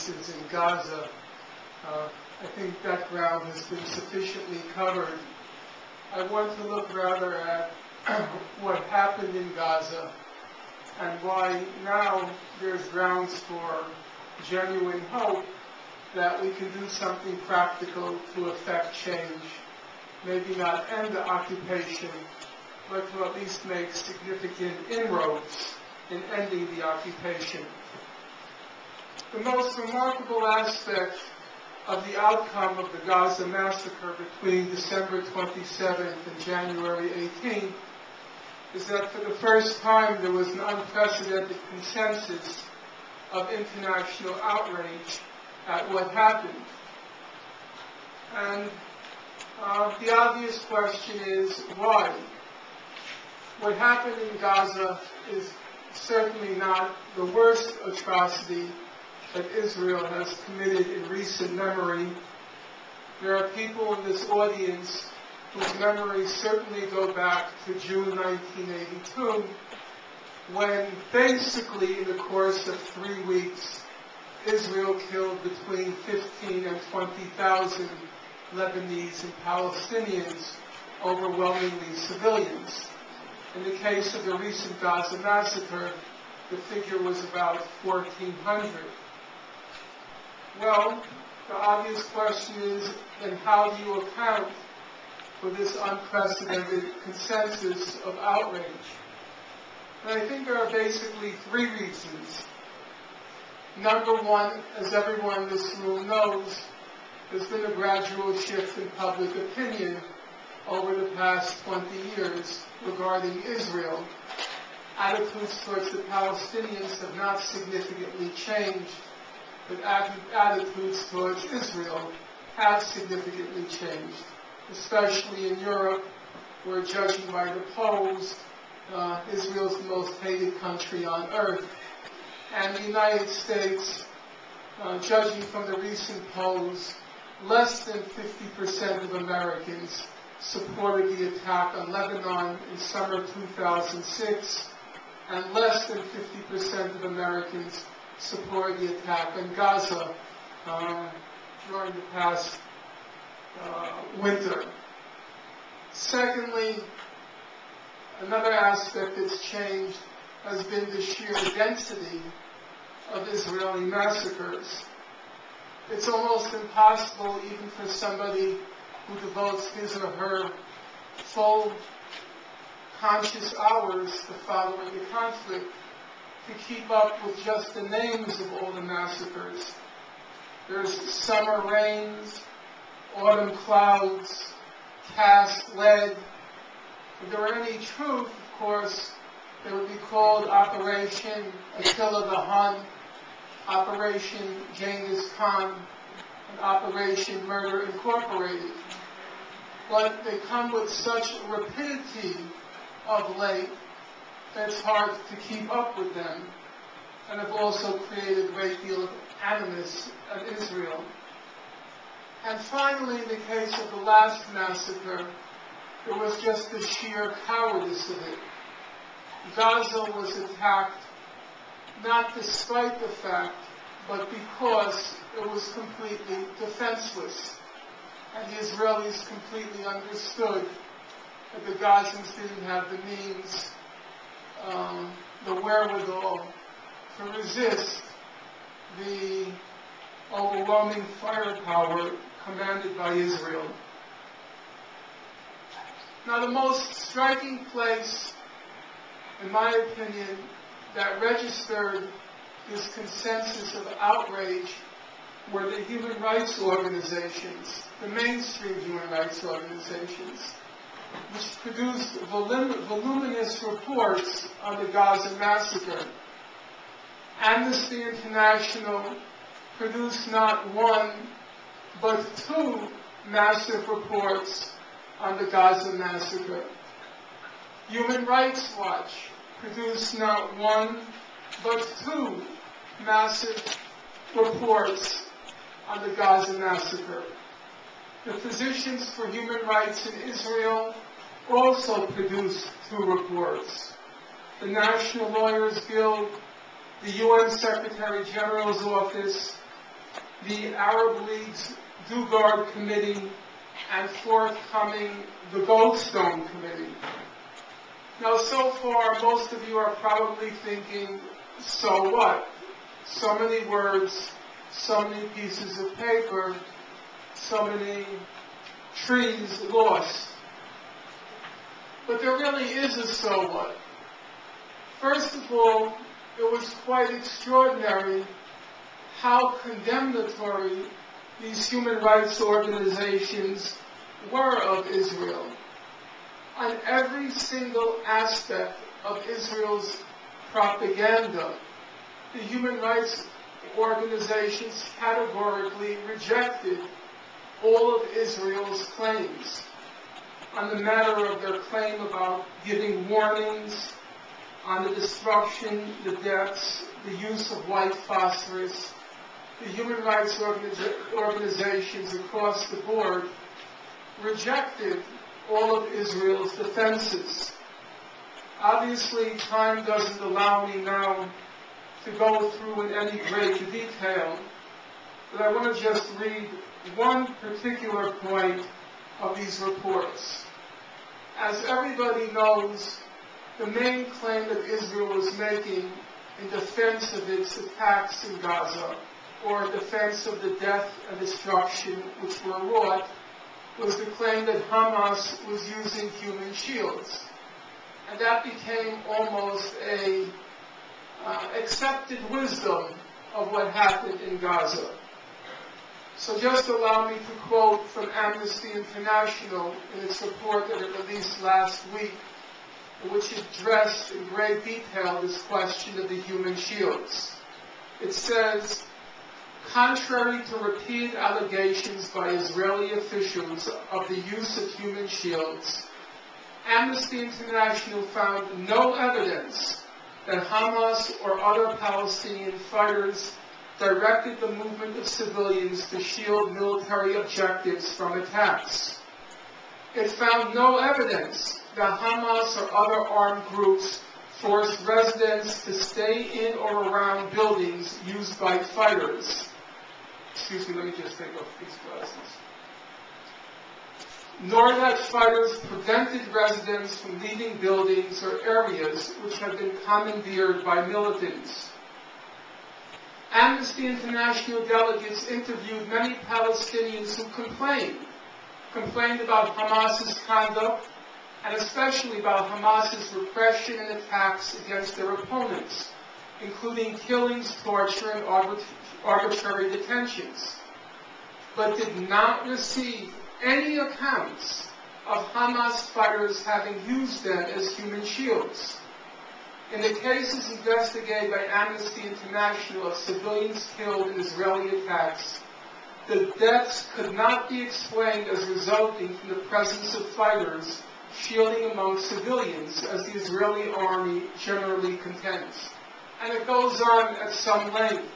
in Gaza. I think that ground has been sufficiently covered. I want to look rather at what happened in Gaza and why now there's grounds for genuine hope that we can do something practical to effect change. Maybe not end the occupation, but to at least make significant inroads in ending the occupation. The most remarkable aspect of the outcome of the Gaza massacre between December 27th and January 18th is that for the first time there was an unprecedented consensus of international outrage at what happened. And the obvious question is, why? What happened in Gaza is certainly not the worst atrocity that Israel has committed in recent memory. There are people in this audience whose memories certainly go back to June 1982, when basically in the course of 3 weeks, Israel killed between 15 and 20,000 Lebanese and Palestinians, overwhelmingly civilians. In the case of the recent Gaza massacre, the figure was about 1,400. Well, the obvious question is, then how do you account for this unprecedented consensus of outrage? And I think there are basically 3 reasons. Number one, as everyone in this room knows, there's been a gradual shift in public opinion over the past 20 years regarding Israel. Attitudes towards the Palestinians have not significantly changed, but attitudes towards Israel have significantly changed, especially in Europe, where, judging by the polls, Israel is the most hated country on earth. And the United States, judging from the recent polls, less than 50% of Americans supported the attack on Lebanon in summer 2006, and less than 50% of Americans supported the attack on Gaza during the past winter. Secondly, another aspect that's changed has been the sheer density of Israeli massacres. It's almost impossible, even for somebody who devotes his or her full conscious hours to following the conflict, to keep up with just the names of all the massacres. There's summer rains, autumn clouds, cast lead. If there were any truth, of course, they would be called Operation Attila the Hun, Operation Genghis Khan, and Operation Murder Incorporated. But they come with such rapidity of late that it's hard to keep up with them, and have also created a great deal of animus in Israel. And finally, in the case of the last massacre, there was just the sheer cowardice of it. Gaza was attacked not despite the fact, but because it was completely defenseless. And the Israelis completely understood that the Gazans didn't have the means, the wherewithal to resist the overwhelming firepower commanded by Israel. Now, the most striking place, in my opinion, that registered this consensus of outrage were the human rights organizations, the mainstream human rights organizations, which produced voluminous reports on the Gaza massacre. Amnesty International produced not one, but 2 massive reports on the Gaza massacre. Human Rights Watch produced not one, but 2 massive reports on the Gaza massacre. The Physicians for Human Rights in Israel also produced 2 reports. The National Lawyers Guild, the UN Secretary General's Office, the Arab League's Dugard Committee, and forthcoming the Goldstone Committee. Now, so far, most of you are probably thinking, so what? So many words, so many pieces of paper, so many trees lost. But there really is a so what. First of all, it was quite extraordinary how condemnatory these human rights organizations were of Israel. On every single aspect of Israel's propaganda, the human rights organizations categorically rejected all of Israel's claims. On the matter of their claim about giving warnings, on the destruction, the deaths, the use of white phosphorus, the human rights organizations across the board rejected all of Israel's defenses. Obviously, time doesn't allow me now to go through in any great detail, but I want to just read one particular point of these reports. As everybody knows, the main claim that Israel was making in defense of its attacks in Gaza, or in defense of the death and destruction which were wrought, was the claim that Hamas was using human shields. And that became almost a accepted wisdom of what happened in Gaza. So just allow me to quote from Amnesty International in its report that it released last week, in which it addressed in great detail this question of the human shields. It says, contrary to repeated allegations by Israeli officials of the use of human shields, Amnesty International found no evidence that Hamas or other Palestinian fighters directed the movement of civilians to shield military objectives from attacks. It found no evidence that Hamas or other armed groups forced residents to stay in or around buildings used by fighters. Excuse me, let me just take off these glasses. Nor that fighters prevented residents from leaving buildings or areas which had been commandeered by militants. Amnesty International delegates interviewed many Palestinians who complained about Hamas's conduct, and especially about Hamas's repression and attacks against their opponents, including killings, torture, and arbitrary detentions, but did not receive any accounts of Hamas fighters having used them as human shields. In the cases investigated by Amnesty International of civilians killed in Israeli attacks, the deaths could not be explained as resulting from the presence of fighters shielding among civilians, as the Israeli army generally contends. And it goes on at some length.